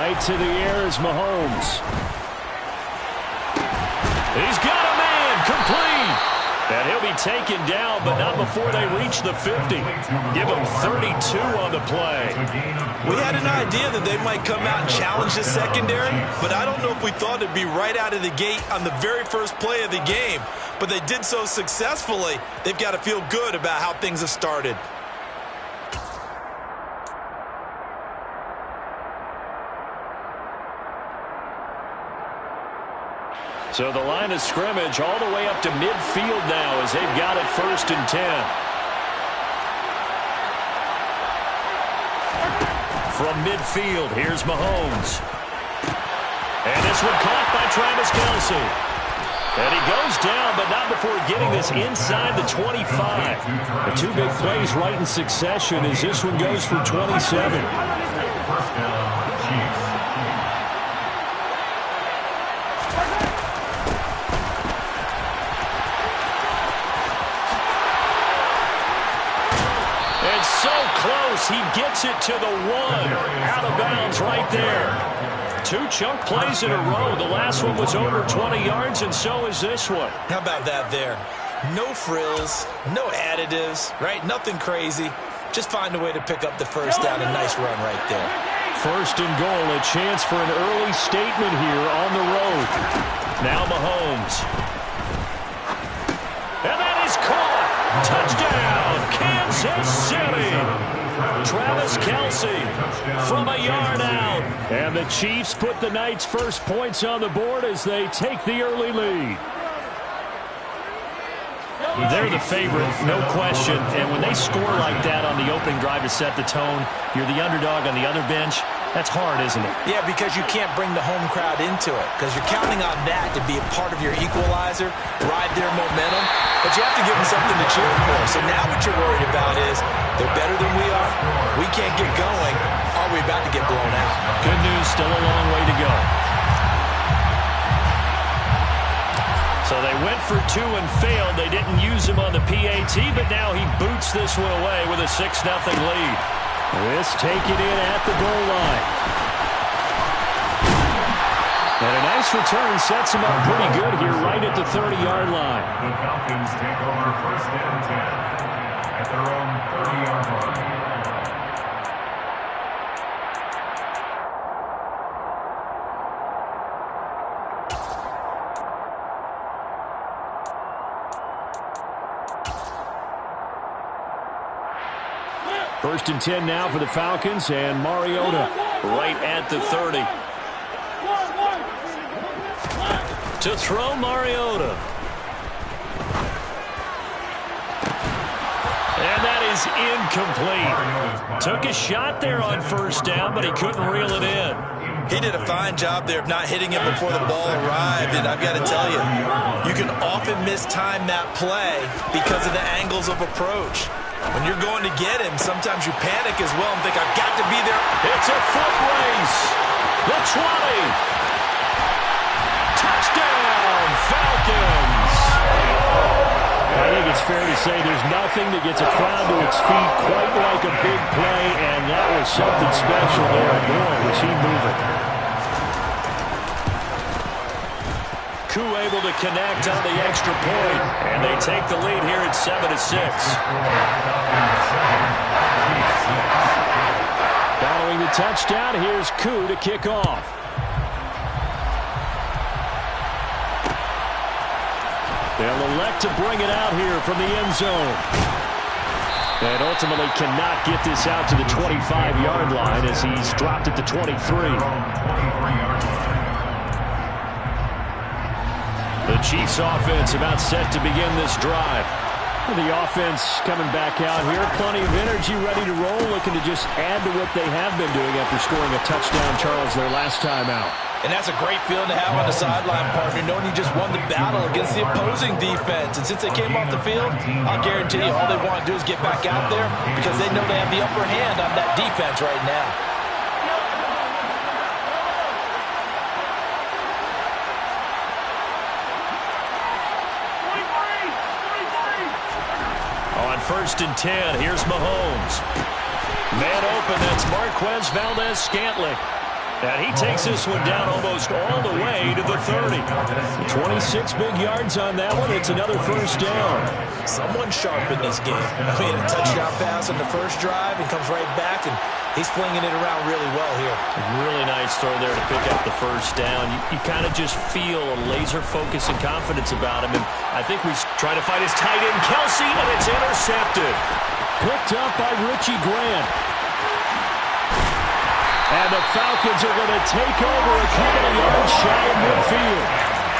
Right to the air is Mahomes. He's got a man, complete. And he'll be taken down, but not before they reach the 50. Give him 32 on the play. We had an idea that they might come out and challenge the secondary, but I don't know if we thought it'd be right out of the gate on the very first play of the game. But they did so successfully, they've got to feel good about how things have started. So the line of scrimmage all the way up to midfield now as they've got it 1st and 10. From midfield, here's Mahomes. And this one caught by Travis Kelce. And he goes down, but not before getting this inside the 25. The two big plays right in succession as this one goes for 27. He gets it to the 1. Out of bounds right there. 2 chunk plays in a row. The last one was over 20 yards, and so is this one. How about that there? No frills, no additives, right? Nothing crazy. Just find a way to pick up the first down. A nice run right there. 1st and goal. A chance for an early statement here on the road. Now Mahomes. And that is caught. Touchdown, Kansas City. Travis Kelce from a yard out. And the Chiefs put the night's first points on the board as they take the early lead. They're the favorite, no question. And when they score like that on the opening drive to set the tone, you're the underdog on the other bench. That's hard, isn't it? Yeah, because you can't bring the home crowd into it. Because you're counting on that to be a part of your equalizer, ride their momentum. But you have to give them something to cheer for. So now what you're worried about is they're better than we are. We can't get going. Are we about to get blown out? Good news, still a long way to go. So they went for 2 and failed. They didn't use him on the PAT, but now he boots this one away with a 6-0 lead. This taken in at the goal line. And a nice return sets him up pretty good here right at the 30-yard line. The Falcons take over 1st and 10 at their own 30-yard line. First and 10 now for the Falcons, and Mariota right at the 30. To throw Mariota. And that is incomplete. Took a shot there on 1st down, but he couldn't reel it in. He did a fine job there of not hitting him before the ball arrived, and I've got to tell you, you can often mistime that play because of the angles of approach. When you're going to get him, sometimes you panic as well and think, I've got to be there. It's a foot race. The 20. Touchdown, Falcons. I think it's fair to say there's nothing that gets a crowd to its feet quite like a big play, and that was something special there. Boy, was he moving. Koo able to connect on the extra point, and they take the lead here at 7-6. Following the touchdown, here's Koo to kick off. They'll elect to bring it out here from the end zone. And ultimately cannot get this out to the 25-yard line as he's dropped at the 23. The Chiefs offense about set to begin this drive. The offense coming back out here. Plenty of energy, ready to roll, looking to just add to what they have been doing after scoring a touchdown, Charles, their last time out. And that's a great feeling to have on the sideline, partner, knowing you just won the battle against the opposing defense. And since they came off the field, I'll guarantee you all they want to do is get back out there because they know they have the upper hand on that defense right now. On 1st and 10, here's Mahomes. Man open, that's Marquez Valdez-Scantling. And he takes this one down almost all the way to the 30. 26 big yards on that one. It's another first down. Someone sharp in this game. I mean, a touchdown pass on the first drive and comes right back, and he's flinging it around really well here. Really nice throw there to pick up the first down. You kind of just feel a laser focus and confidence about him. And I think we try to find his tight end, Kelsey, and it's intercepted. Picked up by Richie Grant. And the Falcons are going to take over a couple of yards shy of midfield.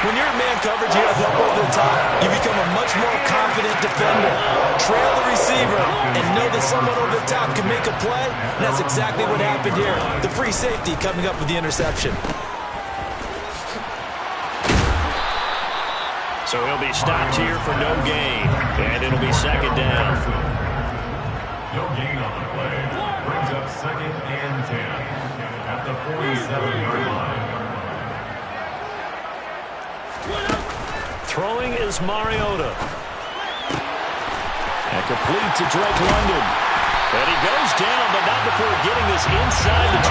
When you're in man coverage, you have help over the top. You become a much more confident defender. Trail the receiver and know that someone over the top can make a play. And that's exactly what happened here. The free safety coming up with the interception. So he'll be stopped here for no gain. And it'll be second down. No gain on the play. Brings up second and 10 at the 47-yard line. Throwing is Mariota. And complete to Drake London. And he goes down, but not before getting this inside the 25.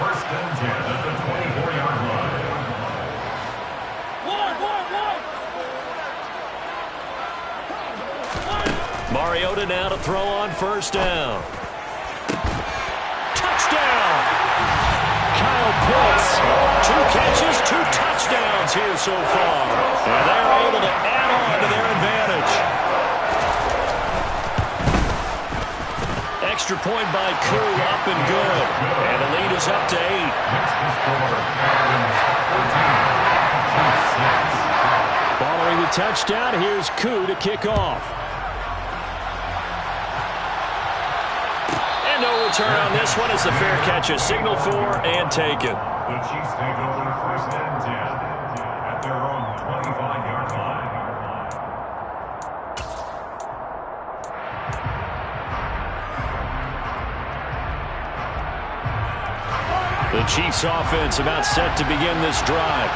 First and 10 at the 24-yard line. Mariota now to throw on first down. Touchdown! Kyle Pitts, 2 catches, 2 touchdowns here so far. And they're able to add on to their advantage. Extra point by Koo, up and good. And the lead is up to 8. Next to score, Following the touchdown, here's Koo to kick off. And no return on this one. It's a fair catch, a signal for and taken. The Chiefs take over first and 10 at their own 25-yard line. The Chiefs offense about set to begin this drive.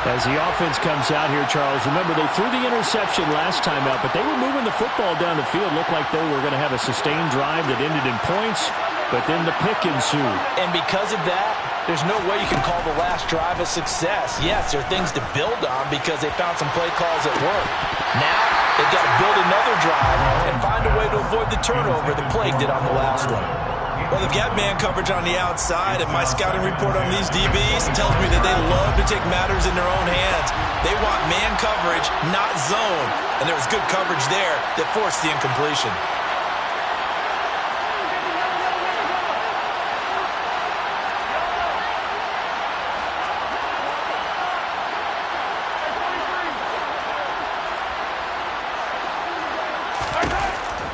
As the offense comes out here, Charles, remember they threw the interception last time out, but they were moving the football down the field. Looked like they were going to have a sustained drive that ended in points, but then the pick ensued. And because of that, there's no way you can call the last drive a success. Yes, there are things to build on because they found some play calls at work. Now, they've got to build another drive and find a way to avoid the turnover that plagued it on the last one. Well, they've got man coverage on the outside, and my scouting report on these DBs tells me that they love to take matters in their own hands. They want man coverage, not zone, and there was good coverage there that forced the incompletion.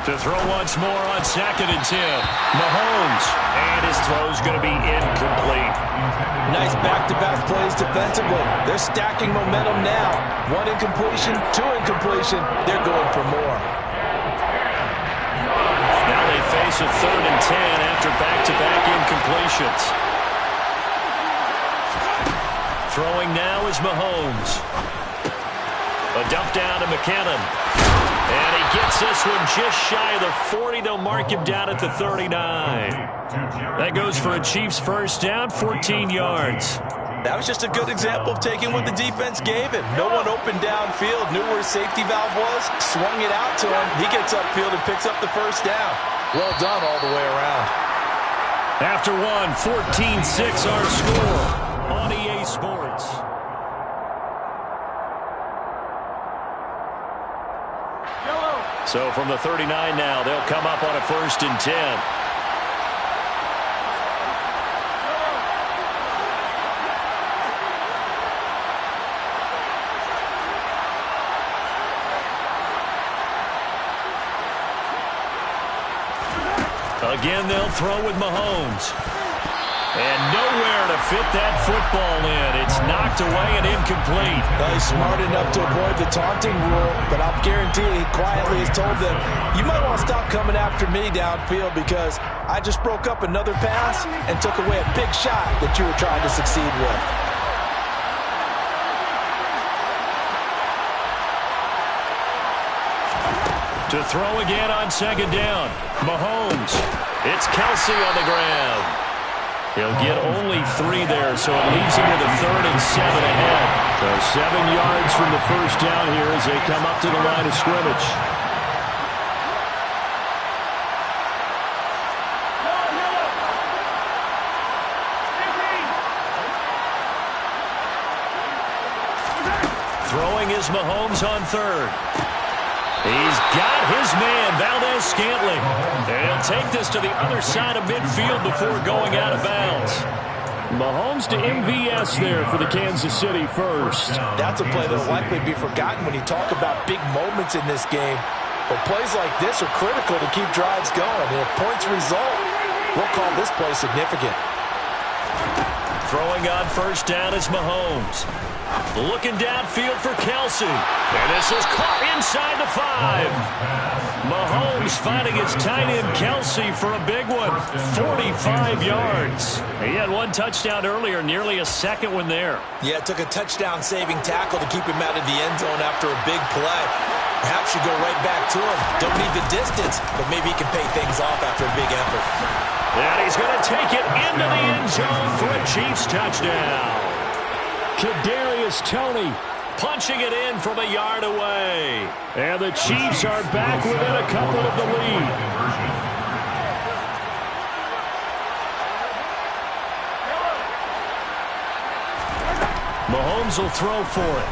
To throw once more on second and 10. Mahomes. And his throw's going to be incomplete. Nice back-to-back plays defensively. They're stacking momentum now. 1 incompletion, 2 incompletion. They're going for more. Now they face a 3rd and 10 after back-to-back incompletions. Throwing now is Mahomes. A dump down to McKinnon. And he gets this one just shy of the 40. They'll mark him down at the 39. That goes for a Chiefs first down, 14 yards. That was just a good example of taking what the defense gave him. No one open downfield, knew where his safety valve was, swung it out to him. He gets upfield and picks up the first down. Well done all the way around. After one, 14-6 our score on EA Sports. So from the 39 now, they'll come up on a 1st and 10. Again, they'll throw with Mahomes. And nowhere to fit that football in. It's knocked away and incomplete. Well, he's smart enough to avoid the taunting rule, but I'll guarantee he quietly has told them, you might want to stop coming after me downfield because I just broke up another pass and took away a big shot that you were trying to succeed with. To throw again on second down. Mahomes. It's Kelsey on the ground. He'll get only 3 there, so it leaves him with a 3rd and 7 ahead. So 7 yards from the first down here as they come up to the line of scrimmage. Throwing is Mahomes on 3rd. He's got his man, Valdez-Scantling. And he'll take this to the other side of midfield before going out of bounds. Mahomes to MVS there for the Kansas City first. That's a play that will likely be forgotten when you talk about big moments in this game. But plays like this are critical to keep drives going. And if points result, we'll call this play significant. Throwing on first down is Mahomes. Looking downfield for Kelsey. And this is caught inside the 5. Mahomes finding his tight end Kelsey for a big one. 45 yards. He had 1 touchdown earlier, nearly a second one there. Yeah, it took a touchdown-saving tackle to keep him out of the end zone after a big play. Perhaps you go right back to him. Don't need the distance, but maybe he can pay things off after a big effort. And he's going to take it into the end zone for a Chiefs touchdown. Kadarius Toney punching it in from a yard away. And the Chiefs are back within a couple of the lead. Mahomes will throw for it.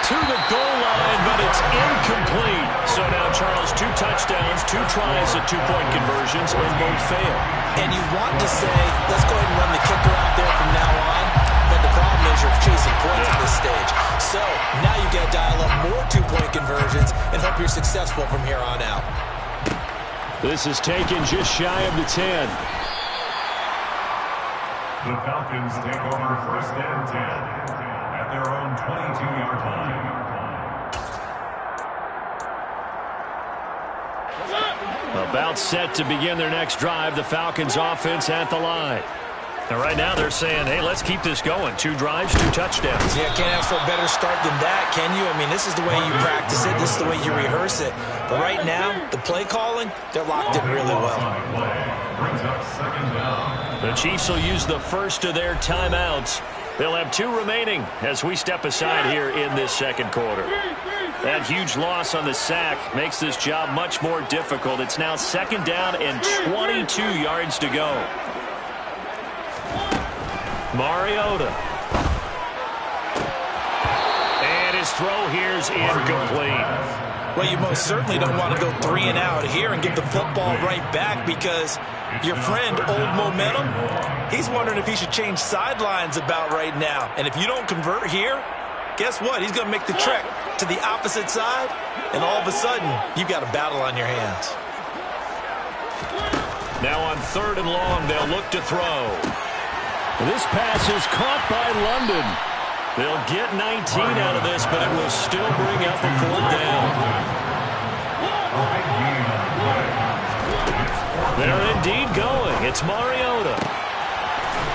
To the goal line, but it's incomplete. So now, Charles, 2 touchdowns, 2 tries at 2-point conversions, and both fail. And you want to say, let's go ahead and run the kicker out there from now on. But the problem is you're chasing points at this stage. So now you got to dial up more 2-point conversions and hope you're successful from here on out. This is taken just shy of the 10. The Falcons take over first and 10 at their own 22-yard line. About set to begin their next drive, the Falcons offense at the line. And right now they're saying, hey, let's keep this going. 2 drives, 2 touchdowns. Yeah, can't ask for a better start than that, can you? I mean, this is the way you practice it. This is the way you rehearse it. But right now, the play calling, they're locked in really well. Brings up second down. The Chiefs will use the first of their timeouts. They'll have 2 remaining as we step aside here in this second quarter. That huge loss on the sack makes this job much more difficult. It's now second down and 22 yards to go. Mariota. And his throw here's incomplete. Well, you most certainly don't want to go 3 and out here and give the football right back because your friend, Old Momentum, he's wondering if he should change sidelines about right now. And if you don't convert here, guess what? He's going to make the trek to the opposite side, and all of a sudden, you've got a battle on your hands. Now on 3rd and long, they'll look to throw. This pass is caught by London. They'll get 19 out of this, but it will still bring up a 4th down. They're indeed going. It's Mariota.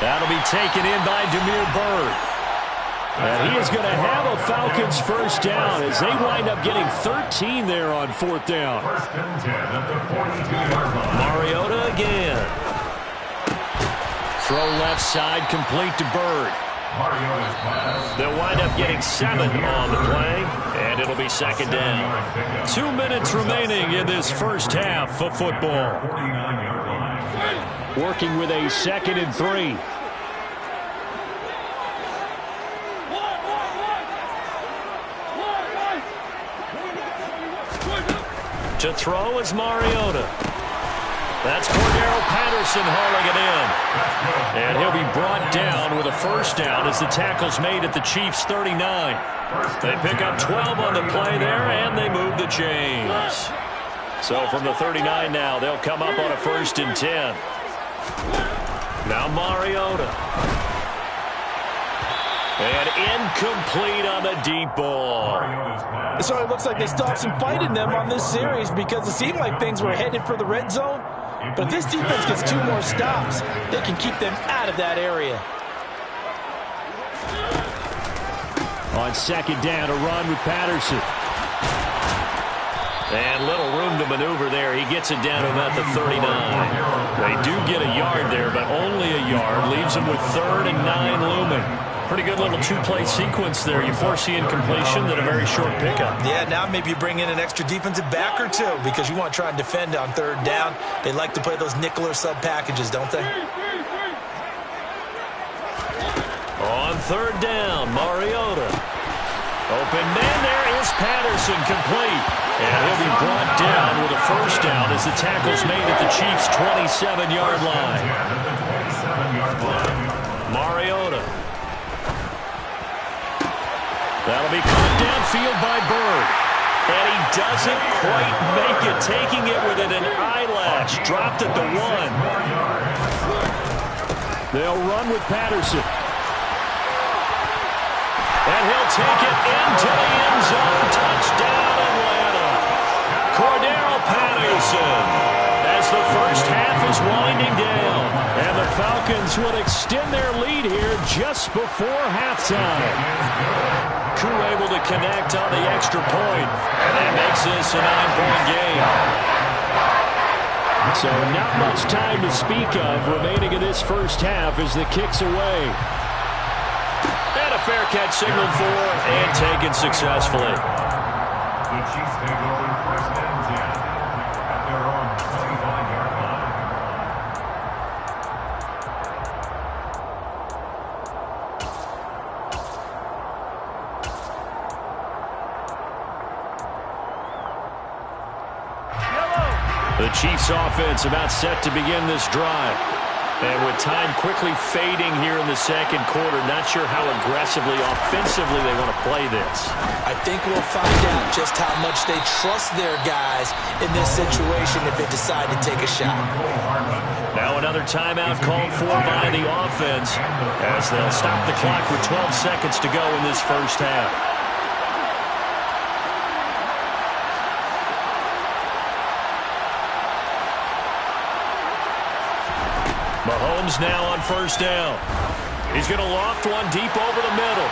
That'll be taken in by Damiere Byrd. And he is going to have a Falcons first down as they wind up getting 13 there on 4th down. First and 10 at the 42-yard line. Mariota again. Throw left side, complete to Byrd. Mariota's pass. They'll wind up getting 7 on the play, and it'll be second down. 2 minutes remaining in this first half of football. 49-yard line. Working with a 2nd and 3. To throw is Mariota. That's Cordero Patterson hauling it in. And he'll be brought down with a first down as the tackle's made at the Chiefs' 39. They pick up 12 on the play there, and they move the chains. So from the 39 now, they'll come up on a 1st and 10. Now Mariota. And incomplete on the deep ball. It certainly looks like they still have some fight in them on this series because it seemed like things were headed for the red zone. But if this defense gets 2 more stops, they can keep them out of that area. On 2nd down, a run with Patterson. And little room to maneuver there. He gets it down to about the 39. They do get a yard there, but only a yard. Leaves them with 3rd and 9 looming. Pretty good little two-play sequence there. You force the incompletion, then a very short pickup. Yeah, now maybe you bring in an extra defensive back or two because you want to try and defend on 3rd down. They like to play those nickel or sub packages, don't they? On 3rd down, Mariota. Open man, there is Patterson, complete. And he'll be brought down with a 1st down as the tackle's made at the Chiefs' 27-yard line. Mariota. That'll be caught downfield by Bird. And he doesn't quite make it, taking it within an eyelash. Dropped at the 1. They'll run with Patterson. And he'll take it into the end zone. Touchdown, Atlanta. Cordero Patterson as the first half is winding down. And the Falcons will extend their lead here just before halftime. Koo able to connect on the extra point. And that makes this a 9-point game. So not much time to speak of remaining in this first half as the kick's away. And a fair catch signaled for and taken successfully. The Chiefs take over 1st and 10 at their own 25-yard line. The Chiefs offense about set to begin this drive. And with time quickly fading here in the second quarter, not sure how aggressively, offensively they want to play this. I think we'll find out just how much they trust their guys in this situation if they decide to take a shot. Now another timeout called for by the offense as they'll stop the clock with 12 seconds to go in this first half. Mahomes now on 1st down. He's going to loft one deep over the middle.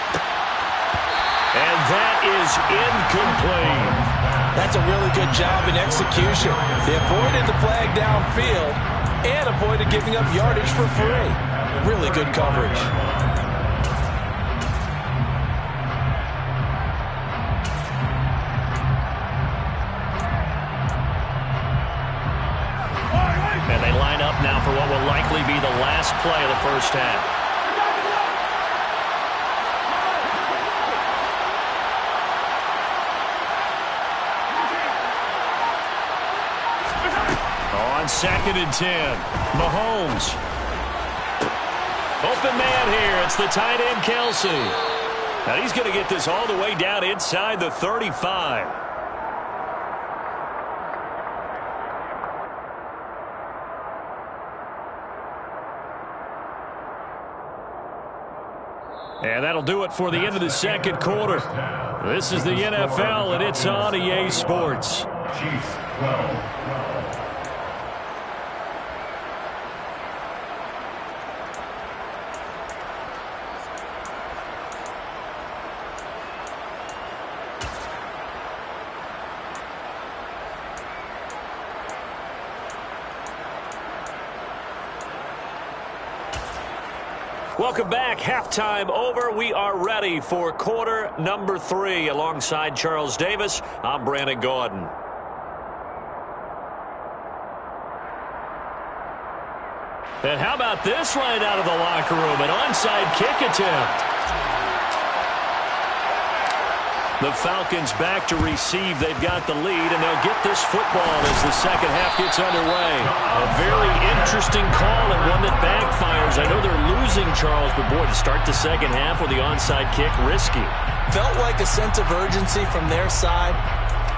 And that is incomplete. That's a really good job in execution. They avoided the flag downfield and avoided giving up yardage for free. Really good coverage. And they line up now for what will likely be the last play of the first half. On 2nd and 10, Mahomes. Open man here. It's the tight end, Kelsey. Now he's going to get this all the way down inside the 35. And that'll do it for the end of the second quarter. This is the NFL, and it's on EA Sports. Chiefs 12. Welcome back. Halftime over. We are ready for quarter number 3. Alongside Charles Davis, I'm Brandon Gaudin. And how about this right out of the locker room? An onside kick attempt. The Falcons back to receive. They've got the lead, and they'll get this football as the second half gets underway. A very interesting call and one that backfires. I know they're losing, Charles, but boy, to start the second half with the onside kick, risky. Felt like a sense of urgency from their side,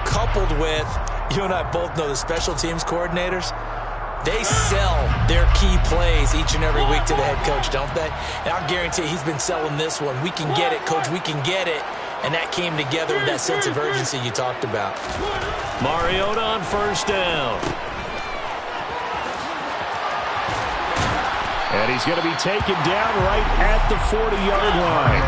coupled with, you and I both know the special teams coordinators, they sell their key plays each and every week to the head coach, don't they? And I'll guarantee he's been selling this one. We can get it, coach, we can get it. And that came together with that sense of urgency you talked about. Mariota on 1st down. And he's going to be taken down right at the 40-yard line.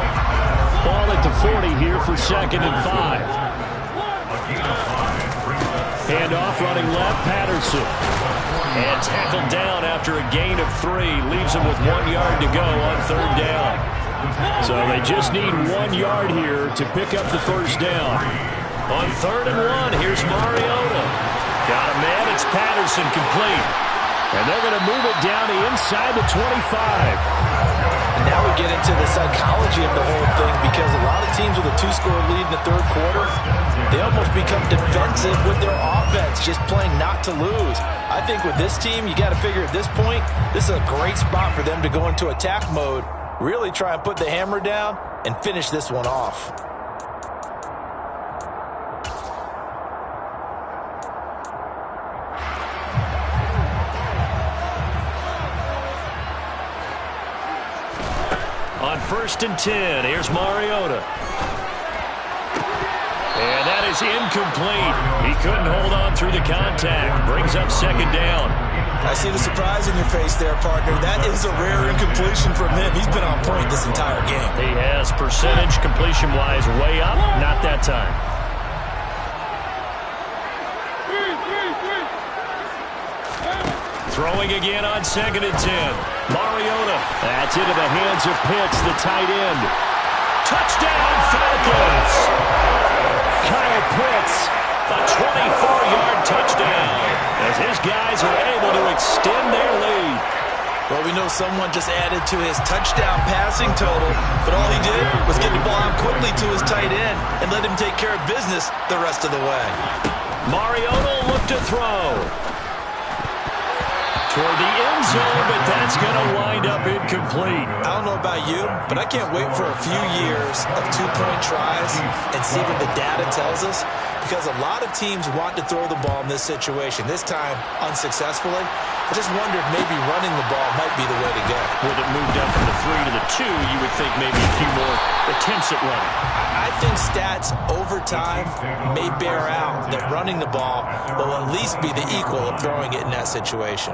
Ball at the 40 here for 2nd and 5. A gain of 5 brings up Hand off, running left, Patterson. And tackled down after a gain of 3. Leaves him with 1 yard to go on 3rd down. So they just need 1 yard here to pick up the first down. On 3rd and 1, here's Mariota. Got a man, it's Patterson, complete. And they're going to move it down to inside the 25. And now we get into the psychology of the whole thing, because a lot of teams with a 2-score lead in the 3rd quarter, they almost become defensive with their offense, just playing not to lose. I think with this team, you got to figure at this point, this is a great spot for them to go into attack mode, really try and put the hammer down and finish this one off. On 1st and 10, here's Mariota. And that is incomplete. He couldn't hold on through the contact. Brings up 2nd down. I see the surprise in your face there, partner. That is a rare incompletion from him. He's been on point this entire game. He has percentage completion-wise way up. Not that time. Throwing again on 2nd and 10. Mariota. That's into the hands of Pitts, the tight end. Touchdown, Falcons! Kyle Pitts. A 24-yard touchdown as his guys are able to extend their lead. Well, we know someone just added to his touchdown passing total, but all he did was get the ball out quickly to his tight end and let him take care of business the rest of the way. Mariota looked to throw toward the end zone, but that's going to wind up incomplete. I don't know about you, but I can't wait for a few years of 2-point tries and see what the data tells us, because a lot of teams want to throw the ball in this situation. This time, unsuccessfully. I just wonder if maybe running the ball might be the way to go. With it moved up from the 3 to the 2, you would think maybe a few more attempts at running. I think stats over time may bear out that running the ball will at least be the equal of throwing it in that situation.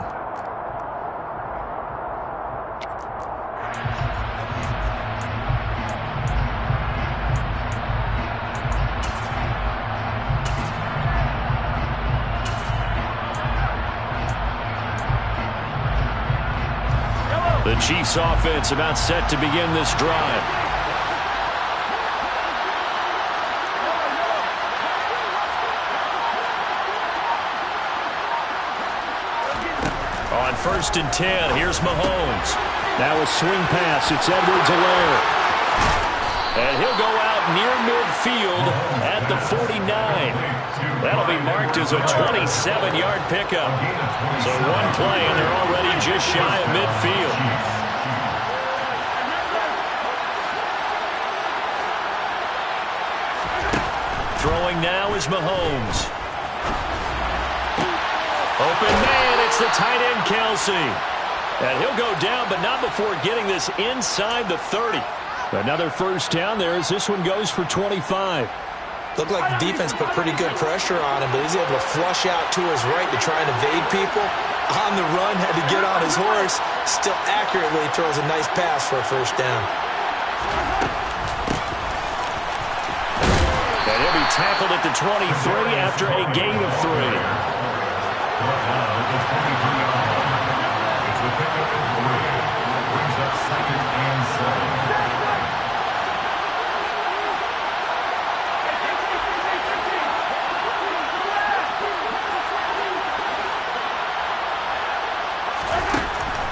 The Chiefs offense about set to begin this drive. On 1st and 10, here's Mahomes. Now a swing pass. It's Edwards-Helaire. And he'll go out near midfield at the 49. That'll be marked as a 27-yard pickup. So one play, and they're already just shy of midfield. Throwing now is Mahomes. Open man, it's the tight end, Kelsey. And he'll go down, but not before getting this inside the 30. Another first down there as this one goes for 25. Looked like the defense put pretty good pressure on him, but he's able to flush out to his right to try and evade people. On the run, had to get on his horse. Still accurately throws a nice pass for a first down. And he'll be tackled at the 23 after a gain of 3. It's a pickup of 3. Brings up 2nd and 7.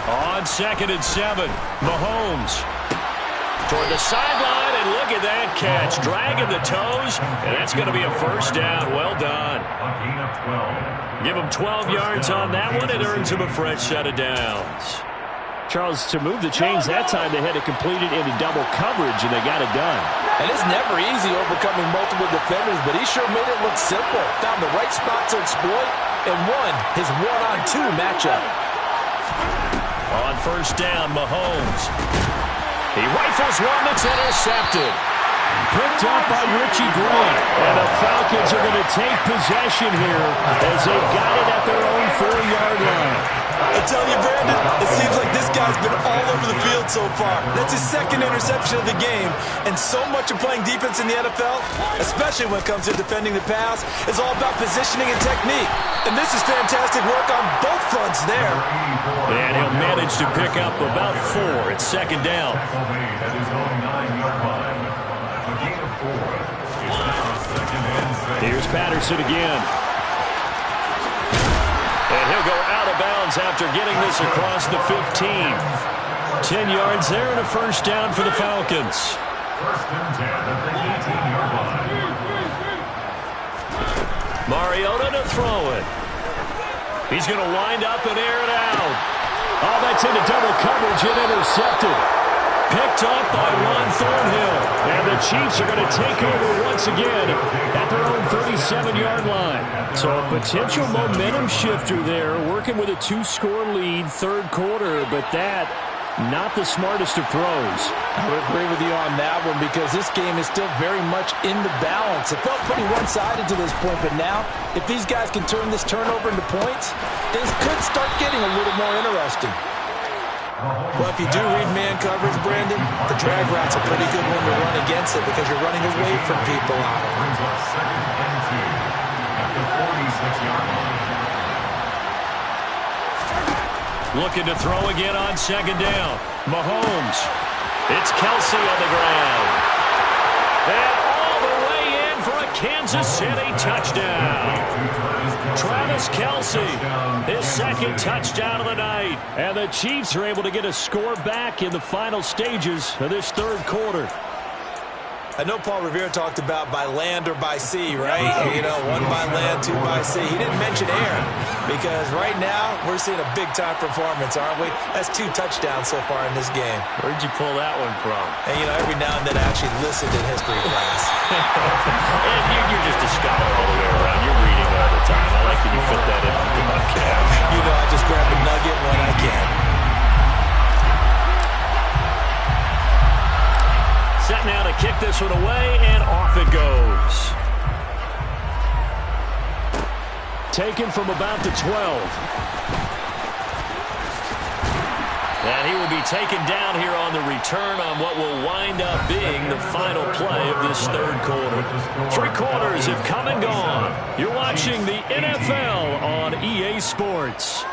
On 2nd and 7, Mahomes toward the sideline, and look at that catch. Dragging the toes, and that's going to be a first down. Well done. A gain of 12. Give him 12 yards on that one. It earns him a fresh set of downs. Charles, to move the chains that time, they had to complete it into double coverage, and they got it done. And it's never easy overcoming multiple defenders, but he sure made it look simple. Found the right spot to exploit and won his one-on-2 matchup. On first down, Mahomes. He rifles one that's intercepted. Picked up by Richie Grant. And the Falcons are going to take possession here as they've got it at their own 4-yard line. I tell you, Brandon, it seems like this guy guy's been all over the field so far. That's his second interception of the game. And so much of playing defense in the NFL, especially when it comes to defending the pass, is all about positioning and technique. And this is fantastic work on both fronts there. And he'll manage to pick up about 4. It's second down. At his own 9-yard line. A gain of 4. It's now second and 6. Here's Patterson again. And he'll go out of bounds after getting this across the 15. 10 yards there and a first down for the Falcons. First and 10 at the 18-yard line. Mariota to throw it. He's going to wind up and air it out. Oh, that's into double coverage and intercepted. Picked up by Ron Thornhill. And the Chiefs are going to take over once again at their own 37-yard line. So a potential momentum shifter there, working with a 2-score lead, third quarter, but that not the smartest of throws. I would agree with you on that one because this game is still very much in the balance. It felt pretty one-sided to this point, but now if these guys can turn this turnover into points, things could start getting a little more interesting. Well, if you do read man coverage, Brandon, the drag route's a pretty good one to run against it because you're running away from people on it. Brings up second and 2 at the 46-yard line. Looking to throw again on second down. Mahomes. It's Kelsey on the ground. And all the way in for a Kansas City touchdown. Travis Kelsey, his second touchdown of the night. And the Chiefs are able to get a score back in the final stages of this third quarter. I know Paul Revere talked about by land or by sea, right? You know, 1 by land, 2 by sea. He didn't mention air because right now we're seeing a big-time performance, aren't we? That's 2 touchdowns so far in this game. Where'd you pull that one from? And, you know, every now and then I actually listened in history class. And you're just a scholar all the way around. You're reading all the time. I like that you fit that into the podcast. You know, I just grab a nugget when I can. Set now to kick this one away, and off it goes. Taken from about the 12. And he will be taken down here on the return on what will wind up being the final play of this third quarter. 3 quarters have come and gone. You're watching the NFL on EA Sports.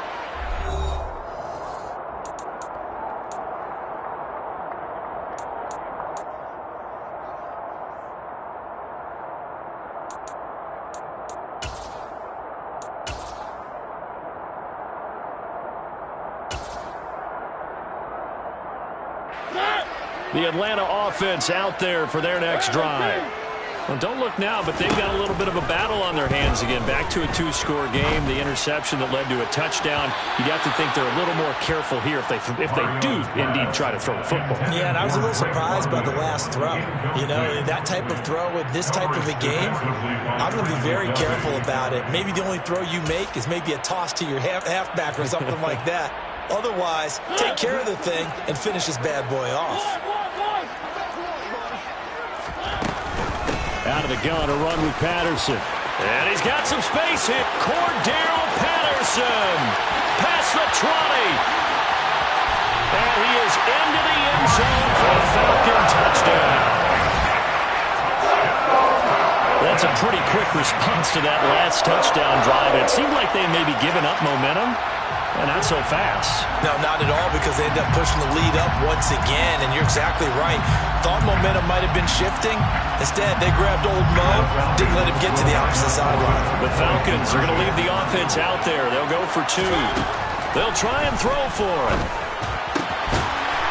The Atlanta offense out there for their next drive. Well, don't look now, but they've got a little bit of a battle on their hands again. Back to a 2-score game. The interception that led to a touchdown. You'd have to think they're a little more careful here if they do indeed try to throw the football. Yeah, and I was a little surprised by the last throw. You know, that type of throw with this type of a game, I'm going to be very careful about it. Maybe the only throw you make is maybe a toss to your halfback or something like that. Otherwise, take care of the thing and finish this bad boy off. Out of the gun, a run with Patterson. And he's got some space here. Cordero Patterson. Past the 20. And he is into the end zone for a Falcon touchdown. That's a pretty quick response to that last touchdown drive. It seemed like they may be giving up momentum. And not so fast. No, not at all, because they ended up pushing the lead up once again, and you're exactly right. Thought momentum might have been shifting. Instead, they grabbed old Mo, didn't let him get to the opposite sideline. The Falcons are going to leave the offense out there. They'll go for 2. They'll try and throw for it.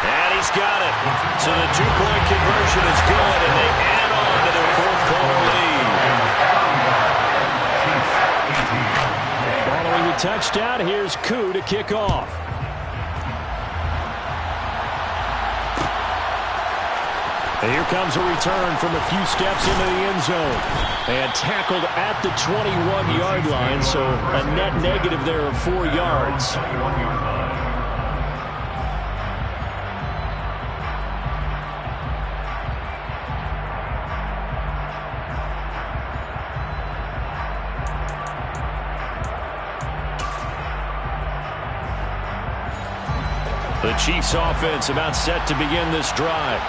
And he's got it. So the 2-point conversion is good, and they add on to their fourth quarter lead. Following the touchdown, here's Koo to kick off. And here comes a return from a few steps into the end zone. And tackled at the 21-yard line, so a net negative there of 4 yards. The Chiefs offense about set to begin this drive.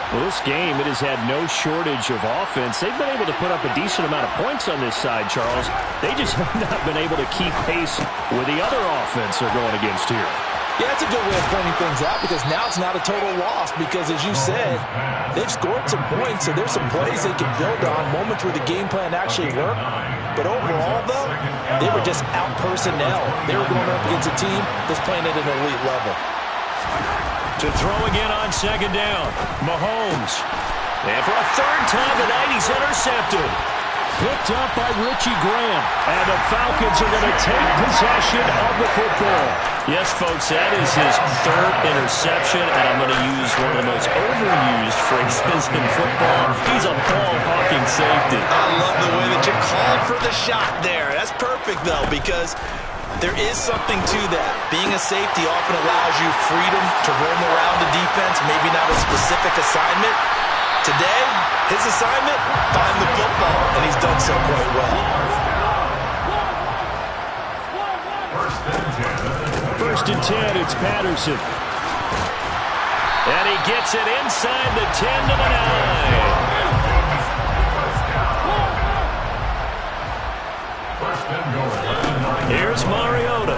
Well, this game, it has had no shortage of offense. They've been able to put up a decent amount of points on this side, Charles. They just have not been able to keep pace with the other offense they're going against here. Yeah, that's a good way of pointing things out because now it's not a total loss because, as you said, they've scored some points, so there's some plays they can build on, moments where the game plan actually worked. But overall, though, they were just out personnel. They were going up against a team that's playing at an elite level. To throw again on second down, Mahomes. And for a third time tonight, he's intercepted. Picked up by Richie Graham. And the Falcons are going to take possession of the football. Yes, folks, that is his third interception, and I'm going to use one of the most overused phrases in football. He's a ball-hawking safety. I love the way that you called for the shot there. That's perfect, though, because there is something to that. Being a safety often allows you freedom to roam around the defense, maybe not a specific assignment. Today, his assignment, find the football, and he's done so quite well. First and 10, it's Patterson. And he gets it inside the 10 to the 9. Here's Mariota.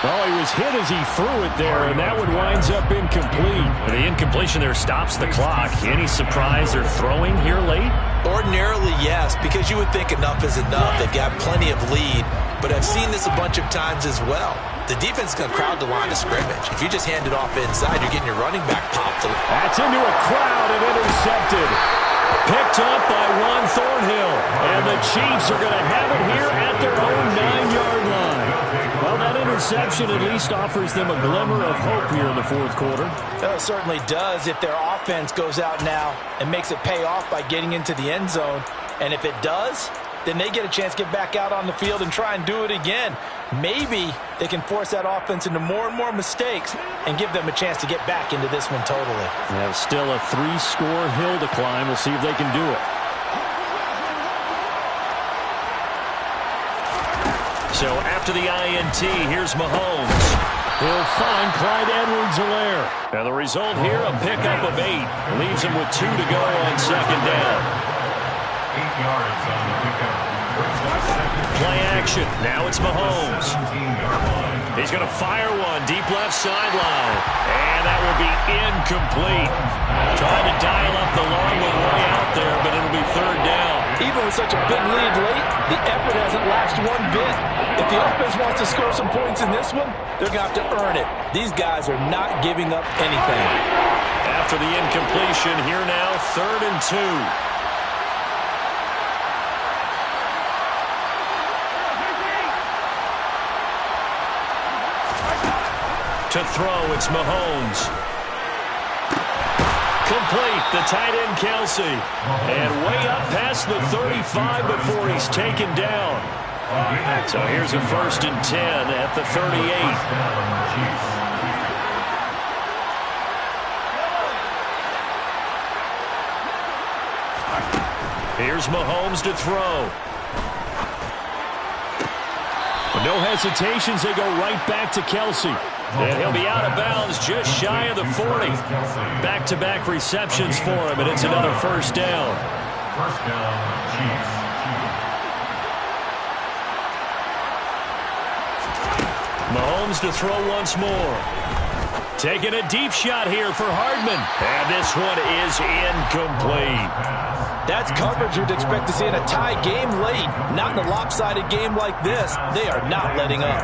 Oh, he was hit as he threw it there, and that one winds up incomplete. The incompletion there stops the clock. Any surprise they're throwing here late? Ordinarily, yes, because you would think enough is enough. They've got plenty of lead, but I've seen this a bunch of times as well. The defense is going to crowd the line of scrimmage. If you just hand it off inside, you're getting your running back popped. That's into a crowd and intercepted. Picked up by Juan Thornhill. And the Chiefs are going to have it here at their own 9-yard line. Well, that interception at least offers them a glimmer of hope here in the fourth quarter. It certainly does if their offense goes out now and makes it pay off by getting into the end zone. And if it does, then they get a chance to get back out on the field and try and do it again. Maybe they can force that offense into more and more mistakes and give them a chance to get back into this one totally. They have still a 3-score hill to climb. We'll see if they can do it. So after the INT, here's Mahomes. He'll find Clyde Edwards-Helaire. And the result here, a pickup of 8. Leaves him with 2 to go on second down. 8 yards on the pickup. Play action. Now it's Mahomes. He's going to fire one deep left sideline. And that will be incomplete. Trying to dial up the long one way out there, but it'll be third down. Even with such a big lead late, the effort hasn't lapsed one bit. If the offense wants to score some points in this one, they're going to have to earn it. These guys are not giving up anything. After the incompletion, here now, 3rd and 2. To throw, it's Mahomes. Complete, the tight end Kelsey. And way up past the 35 before he's taken down. So here's a 1st and 10 at the 38. Here's Mahomes to throw. No hesitations, they go right back to Kelsey. And he'll be out of bounds just shy of the 40. Back-to-back receptions for him, and it's another 1st down. First down, Chiefs. Mahomes to throw once more. Taking a deep shot here for Hardman. And this one is incomplete. That's coverage you'd expect to see in a tie game late. Not in a lopsided game like this. They are not letting up.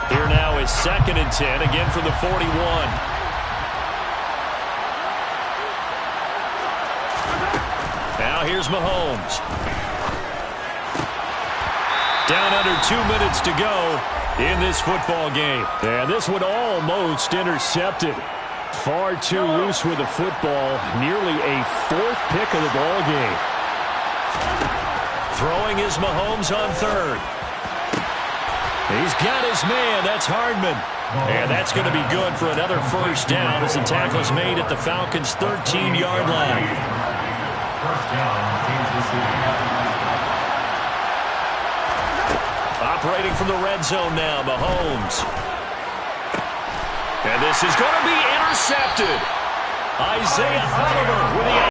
Here now is 2nd and 10, again from the 41. Now here's Mahomes. Down under 2 minutes to go in this football game. And this one almost intercepted. Far too loose with the football. Nearly a 4th pick of the ball game. Throwing is Mahomes on 3rd. He's got his man. That's Hardman. And that's going to be good for another first down as the tackle is made at the Falcons' 13-yard line. First down, Kansas City. Operating from the red zone now, Mahomes. And this is going to be intercepted. Isaiah Oliver with the